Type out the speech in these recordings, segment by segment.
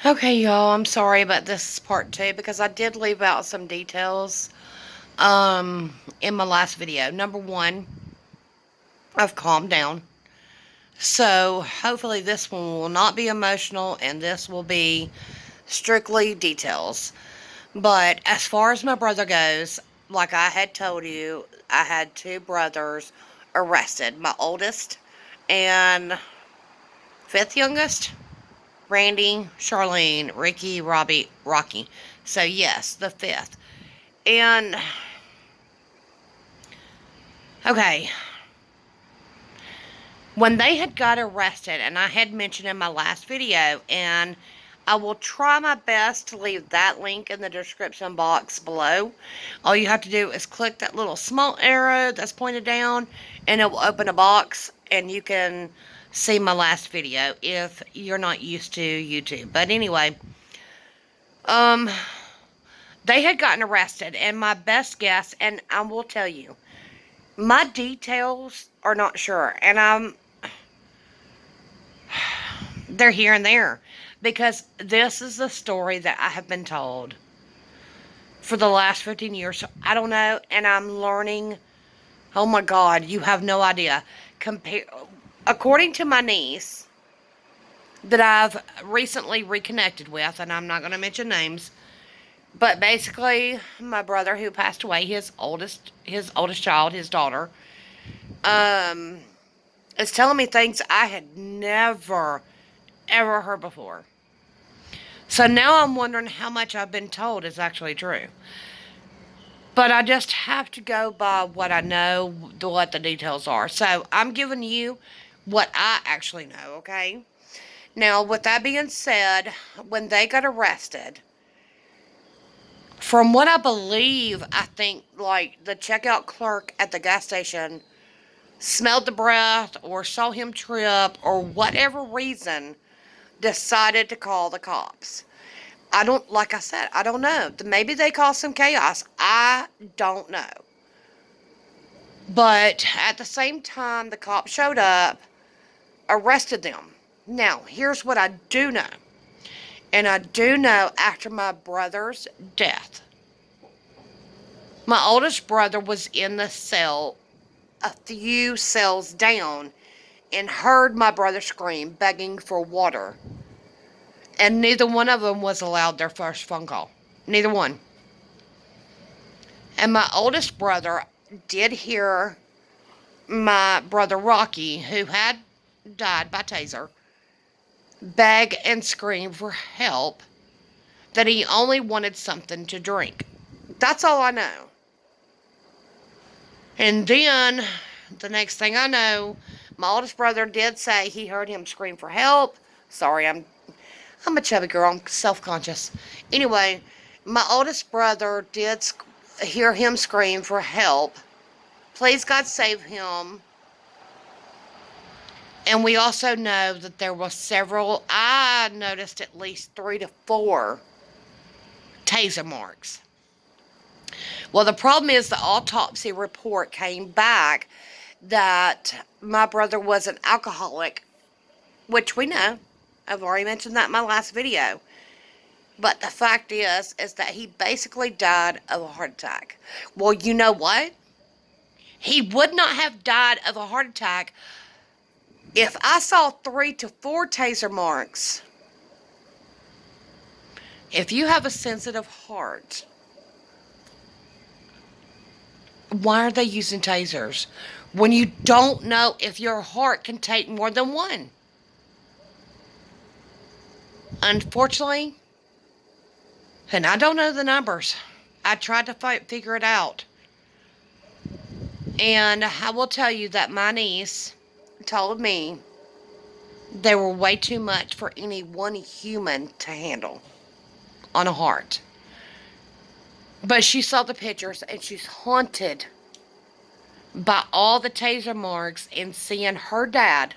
Okay, y'all, I'm sorry, but this is part two because I did leave out some details in my last video. Number one, I've calmed down. So hopefully this one will not be emotional and this will be strictly details. But as far as my brother goes, like I had told you, I had two brothers arrested. My oldest and fifth youngest, Randy, Charlene, Ricky, Robbie, Rocky. So yes, the fifth. And okay, when they had got arrested, and I had mentioned in my last video, and I will try my best to leave that link in the description box below. All you have to do is click that little small arrow that's pointed down, and it will open a box, and you can see my last video if you're not used to YouTube. But anyway, um, they had gotten arrested, and my best guess, and I will tell you, my details are not sure, and they're here and there because this is the story that I have been told for the last 15 years. So I don't know, and I'm learning. Oh my God, you have no idea. According to my niece that I've recently reconnected with, and I'm not going to mention names, but basically my brother who passed away, his oldest child, his daughter, um, is telling me things I had never ever heard before. So now I'm wondering how much I've been told is actually true. But I just have to go by what I know, what the details are. So I'm giving you what I actually know, okay? Now, with that being said, when they got arrested, from what I believe, I think like the checkout clerk at the gas station smelled the breath or saw him trip or whatever reason decided to call the cops. I don't, like I said, I don't know. Maybe they caused some chaos. I don't know. But at the same time, the cops showed up, arrested them. Now, here's what I do know. And I do know after my brother's death, my oldest brother was in the cell a few cells down and heard my brother scream, begging for water. And neither one of them was allowed their first phone call. Neither one. And my oldest brother did hear my brother Rocky, who had died by taser, beg and scream for help, that he only wanted something to drink. That's all I know. And then, the next thing I know, my oldest brother did say he heard him scream for help. Sorry, I'm a chubby girl. I'm self-conscious. Anyway, my oldest brother did hear him scream for help. Please, God, save him. And we also know that there were several, I noticed at least 3 to 4 taser marks. Well, the problem is the autopsy report came back that my brother was an alcoholic, which we know. I've already mentioned that in my last video. But the fact is that he basically died of a heart attack. Well, you know what? He would not have died of a heart attack if I saw 3 to 4 taser marks. If you have a sensitive heart, why are they using tasers when you don't know if your heart can take more than one? Unfortunately, and I don't know the numbers. I tried to figure it out. And I will tell you that my niece told me they were way too much for any one human to handle on a heart. But she saw the pictures and she's haunted by all the taser marks and seeing her dad.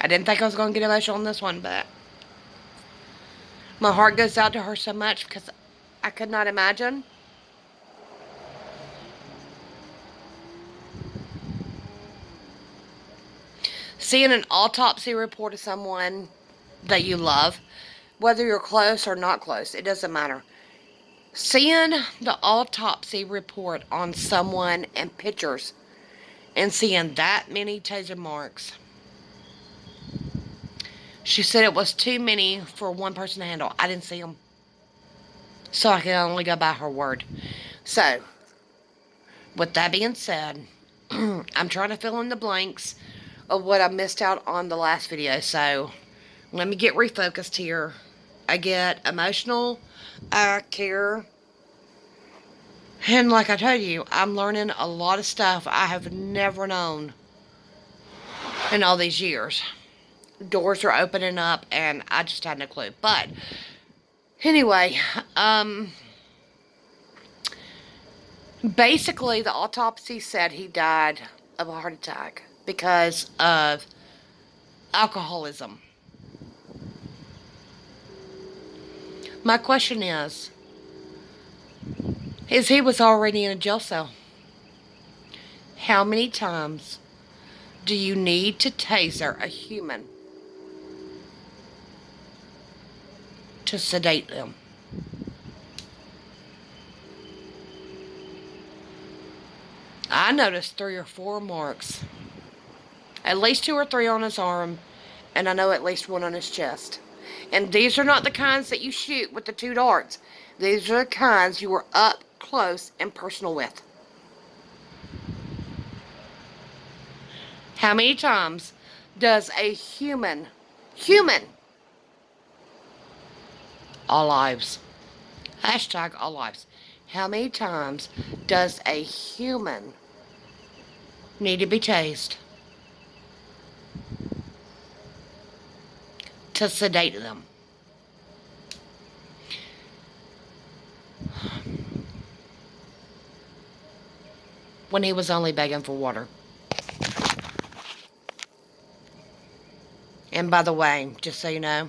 I didn't think I was going to get emotional on this one, but my heart goes out to her so much because I could not imagine Seeing an autopsy report of someone that you love, whether you're close or not close, it doesn't matter. Seeing the autopsy report on someone and pictures and seeing that many taser marks. She said it was too many for one person to handle. I didn't see them. So I can only go by her word. So, with that being said, I'm trying to fill in the blanks of what I missed out on the last video. So, let me get refocused here. I get emotional. I care. And like I told you, I'm learning a lot of stuff I have never known in all these years. Doors are opening up and I just had no clue. But anyway, basically the autopsy said he died of a heart attack because of alcoholism. My question is he was already in a jail cell. How many times do you need to taser a human to sedate them? I noticed 3 or 4 marks. At least 2 or 3 on his arm, and I know at least 1 on his chest. And these are not the kinds that you shoot with the 2 darts. These are the kinds you were up close and personal with. How many times does a human, all lives, hashtag all lives, how many times does a human need to be tased to sedate them? When he was only begging for water. And by the way, just so you know,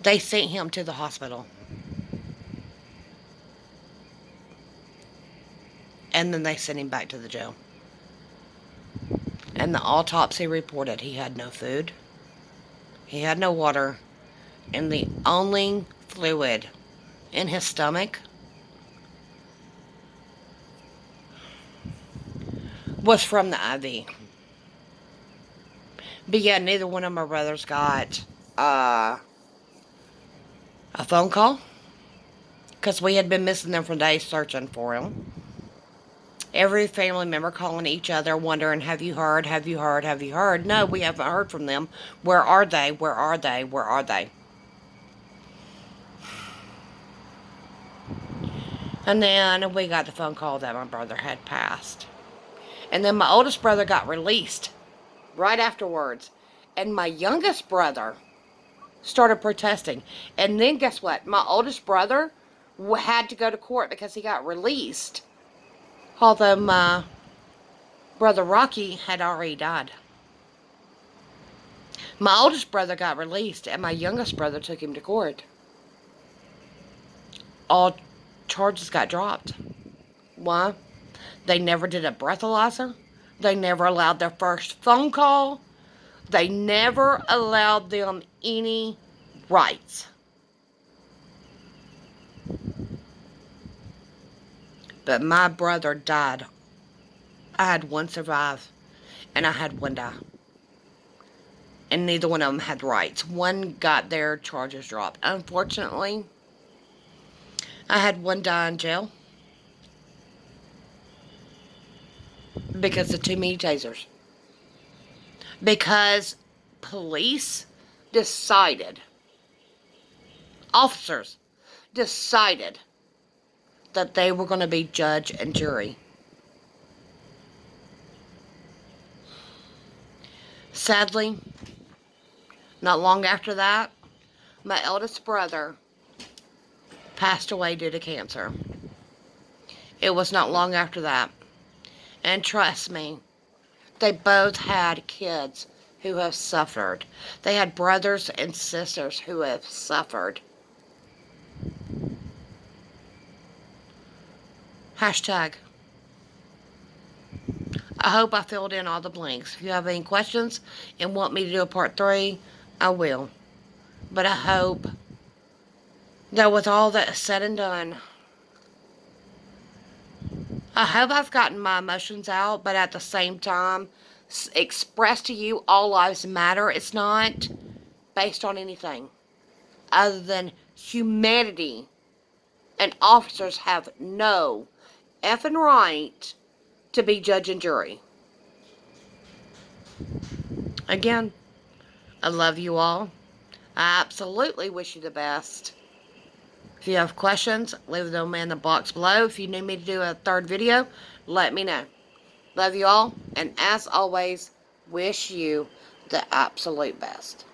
they sent him to the hospital. And then they sent him back to the jail. And the autopsy reported he had no food, he had no water, and the only fluid in his stomach was from the IV. But yeah, neither one of my brothers got a phone call, because we had been missing them for days searching for him. Every family member calling each other, wondering, have you heard, have you heard, have you heard? No, we haven't heard from them. Where are they? Where are they? Where are they? And then we got the phone call that my brother had passed. And then my oldest brother got released right afterwards. And my youngest brother started protesting. And then guess what? My oldest brother had to go to court because he got released. Although my brother Rocky had already died. My oldest brother got released and my youngest brother took him to court. All charges got dropped. Why? They never did a breathalyzer. They never allowed their first phone call. They never allowed them any rights. But my brother died. I had 1 survive, and I had 1 die. And neither one of them had rights. 1 got their charges dropped. Unfortunately, I had 1 die in jail because of too many tasers. Because police decided, officers decided that they were going to be judge and jury. Sadly, not long after that, my eldest brother passed away due to cancer. It was not long after that. And trust me, they both had kids who have suffered. They had brothers and sisters who have suffered. Hashtag I hope I filled in all the blanks. If you have any questions and want me to do a part 3, I will. But I hope that with all that is said and done, I hope I've gotten my emotions out, but at the same time, express to you all lives matter. It's not based on anything other than humanity, and officers have no effing right to be judge and jury. Again, I love you all. I absolutely wish you the best. If you have questions, leave them in the box below. If you need me to do a third video, let me know. Love you all, and as always, wish you the absolute best.